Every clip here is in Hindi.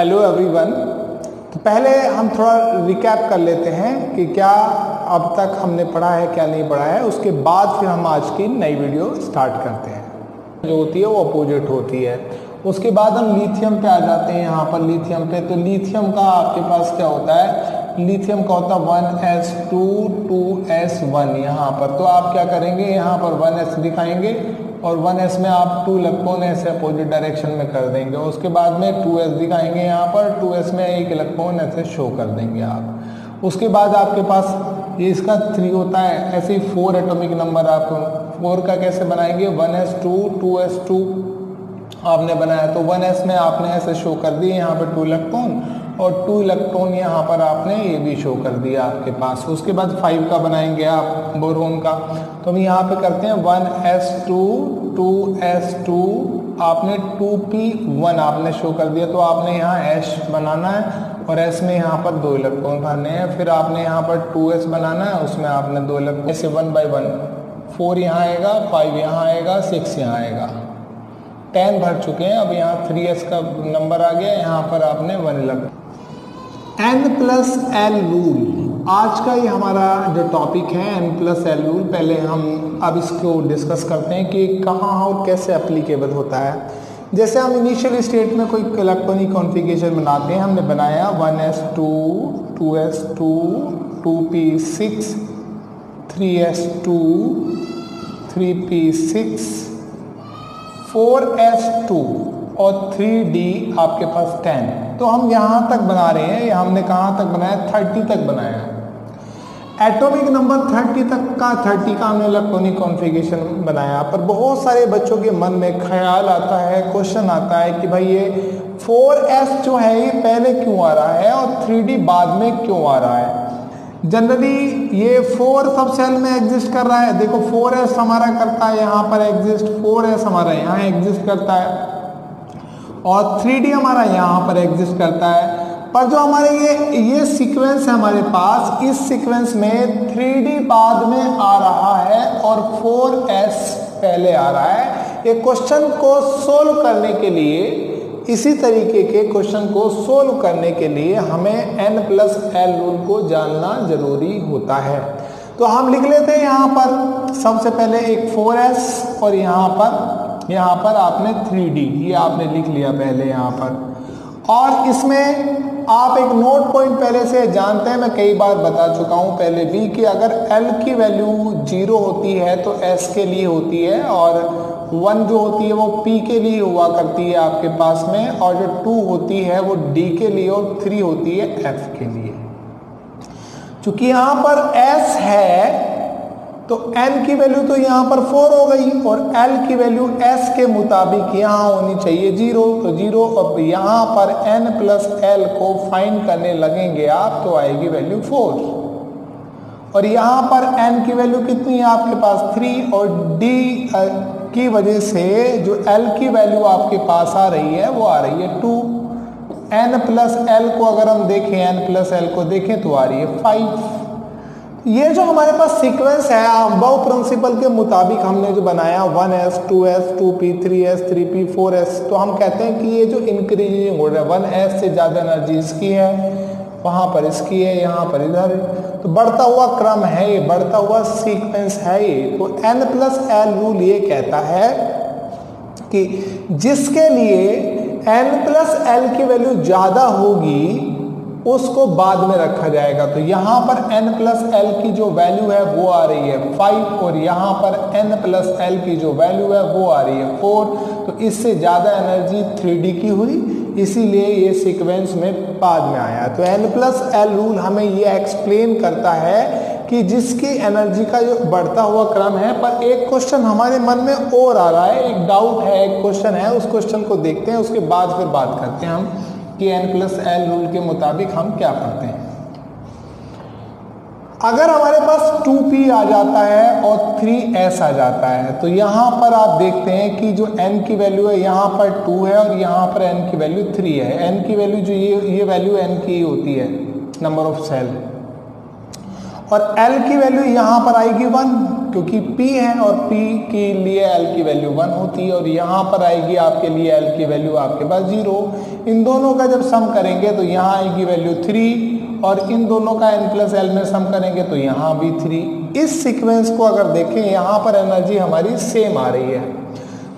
Hello everyone. तो पहले हम थोड़ा रिकैप कर लेते हैं कि क्या अब तक हमने पढ़ा है क्या नहीं पढ़ा है, उसके बाद फिर हम आज की नई वीडियो स्टार्ट करते हैं। जो होती है वो अपोजिट होती है। उसके बाद हम लिथियम पे आ जाते हैं। यहाँ पर लिथियम पे, तो लिथियम का आपके पास क्या होता है, लिथियम का होता है 1s2 2s1 यहाँ पर। तो आप क्या करेंगे, यहाँ पर 1s दिखाएंगे और 1s में आप 2 इलेक्ट्रॉन ऐसे अपोजिट डायरेक्शन में कर देंगे। उसके बाद में 2s दिखाएंगे, यहाँ पर 2s में 1 इलेक्ट्रॉन ऐसे शो कर देंगे आप। उसके बाद आपके पास ये इसका 3 होता है। ऐसे ही 4 एटॉमिक नंबर आप 4 का कैसे बनाएंगे, 1s2 2s2 आपने बनाया तो 1s में आपने ऐसे शो कर दिए यहाँ पे 2 इलेक्ट्रॉन और 2 इलेक्ट्रॉन यहाँ पर आपने ये भी शो कर दिया आपके पास। उसके बाद 5 का बनाएंगे आप बोरोन का। तो हम यहाँ पे करते हैं 1s2 2s2 आपने 2p1 आपने शो कर दिया। तो आपने यहाँ s बनाना है और s में यहाँ पर 2 इलेक्ट्रॉन भरने हैं। फिर आपने यहाँ पर 2s बनाना है, उसमें आपने 2 इलेक्ट्रॉन ऐसे 1 by 1 4 यहाँ आएगा, 5 यहाँ आएगा, 6 यहाँ आएगा, 10 भर चुके हैं। अब यहाँ 3s का नंबर आ गया, यहाँ पर आपने 1 इलेक्ट्रॉन। n+l रूल आज का ये हमारा जो टॉपिक है, n+l रूल। पहले हम अब इसको डिस्कस करते हैं कि कहाँ और कैसे एप्लीकेबल होता है। जैसे हम इनिशियल स्टेट में कोई इलेक्ट्रॉनिक कॉन्फ़िगरेशन बनाते हैं, हमने बनाया 1s2 2s2 2p6 3s2 3p6 4s2 और 3d आपके पास 10। तो हम यहाँ तक बना रहे हैं, हमने कहाँ तक बनाया, 30 तक बनाया है। एटॉमिक नंबर 30 तक का 30 का हमने इलेक्ट्रॉनिक कॉन्फ़िगरेशन बनाया। पर बहुत सारे बच्चों के मन में ख्याल आता है, क्वेश्चन आता है कि भाई ये 4s जो है ये पहले क्यों आ रहा है और 3d बाद में क्यों आ रहा है। जनरली ये 4 सब सेल में एग्जिस्ट कर रहा है। देखो 4s हमारा करता है यहाँ पर एग्जिस्ट, 4s हमारा यहाँ एग्जिस्ट करता है और 3d हमारा यहाँ पर एग्जिस्ट करता है। पर जो हमारे ये सीक्वेंस है हमारे पास, इस सीक्वेंस में 3d बाद में आ रहा है और 4s पहले आ रहा है। ये क्वेश्चन को सोल्व करने के लिए, इसी तरीके के क्वेश्चन को सोल्व करने के लिए हमें n+l रूल को जानना जरूरी होता है। तो हम लिख लेते हैं यहाँ पर सबसे पहले एक 4s और यहाँ पर आपने 3d, ये आपने लिख लिया पहले यहाँ पर। और इसमें आप एक नोट पॉइंट पहले से जानते हैं, मैं कई बार बता चुका हूँ पहले भी, कि अगर l की वैल्यू 0 होती है तो s के लिए होती है और 1 जो होती है वो p के लिए हुआ करती है आपके पास में, और जो 2 होती है वो d के लिए और 3 होती है f के लिए। चूंकि यहाँ पर s है तो n की वैल्यू तो यहाँ पर 4 हो गई और l की वैल्यू s के मुताबिक यहाँ होनी चाहिए 0। तो 0, अब यहाँ पर n+l को फाइंड करने लगेंगे आप तो आएगी वैल्यू 4। और यहाँ पर n की वैल्यू कितनी है आपके पास 3 और d की वजह से जो l की वैल्यू आपके पास आ रही है वो आ रही है 2। n+l को अगर हम देखें, n+l को देखें तो आ रही है 5। ये जो हमारे पास सीक्वेंस है अबव प्रिंसिपल के मुताबिक हमने जो बनाया 1s 2s 2p 3s 3p 4s, तो हम कहते हैं कि ये जो इंक्रीजिंग ऑर्डर 1s से ज़्यादा एनर्जी इसकी है, वहाँ पर इसकी है, यहाँ पर इधर, तो बढ़ता हुआ क्रम है ये, बढ़ता हुआ सीक्वेंस है ये। तो n+l रूल ये कहता है कि जिसके लिए n+l की वैल्यू ज़्यादा होगी उसको बाद में रखा जाएगा। तो यहाँ पर n+l की जो वैल्यू है वो आ रही है 5 और यहाँ पर n+l की जो वैल्यू है वो आ रही है 4। तो इससे ज़्यादा एनर्जी 3d की हुई, इसीलिए ये सीक्वेंस में बाद में आया। तो n+l रूल हमें ये एक्सप्लेन करता है कि जिसकी एनर्जी का जो बढ़ता हुआ क्रम है। पर एक क्वेश्चन हमारे मन में और आ रहा है, एक डाउट है, एक क्वेश्चन है, उस क्वेश्चन को देखते हैं, उसके बाद फिर बात करते हैं हम कि n+l रूल के मुताबिक हम क्या करते हैं। अगर हमारे पास 2p आ जाता है और 3s आ जाता है तो यहाँ पर आप देखते हैं कि जो n की वैल्यू है यहाँ पर 2 है और यहाँ पर n की वैल्यू 3 है। n की वैल्यू जो ये वैल्यू n की होती है, नंबर ऑफ सेल, और l की वैल्यू यहाँ पर आएगी 1 क्योंकि P है और P के लिए L की वैल्यू 1 होती है और यहाँ पर आएगी आपके लिए L की वैल्यू आपके पास 0। इन दोनों का जब सम करेंगे तो यहाँ आएगी वैल्यू 3 और इन दोनों का n प्लस एल में सम करेंगे तो यहाँ भी 3। इस सीक्वेंस को अगर देखें यहाँ पर एनर्जी हमारी सेम आ रही है।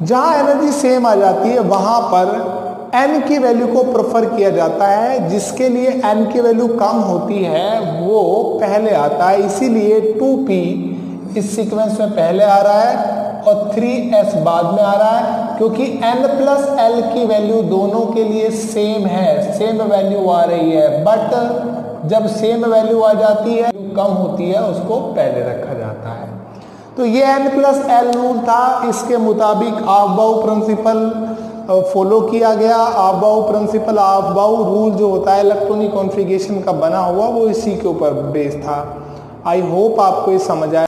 जहाँ एनर्जी सेम आ जाती है वहाँ पर n की वैल्यू को प्रेफर किया जाता है, जिसके लिए n की वैल्यू कम होती है वो पहले आता है। इसीलिए 2p इस सीक्वेंस में पहले आ रहा है और 3s बाद में आ रहा है, क्योंकि n प्लस एल की वैल्यू दोनों के लिए सेम है, सेम वैल्यू आ रही है। बट जब सेम वैल्यू आ जाती है कम होती है उसको पहले रखा जाता है। तो ये n प्लस एल रूल था। इसके मुताबिक ऑफ-बाउ प्रिंसिपल फॉलो किया गया। ऑफ-बाउ प्रिंसिपल, ऑफ-बाउ रूल जो होता है इलेक्ट्रॉनिक कॉन्फ़िगरेशन का बना हुआ, वो इसी के ऊपर बेस्ड था। आई होप आपको ये समझ आया।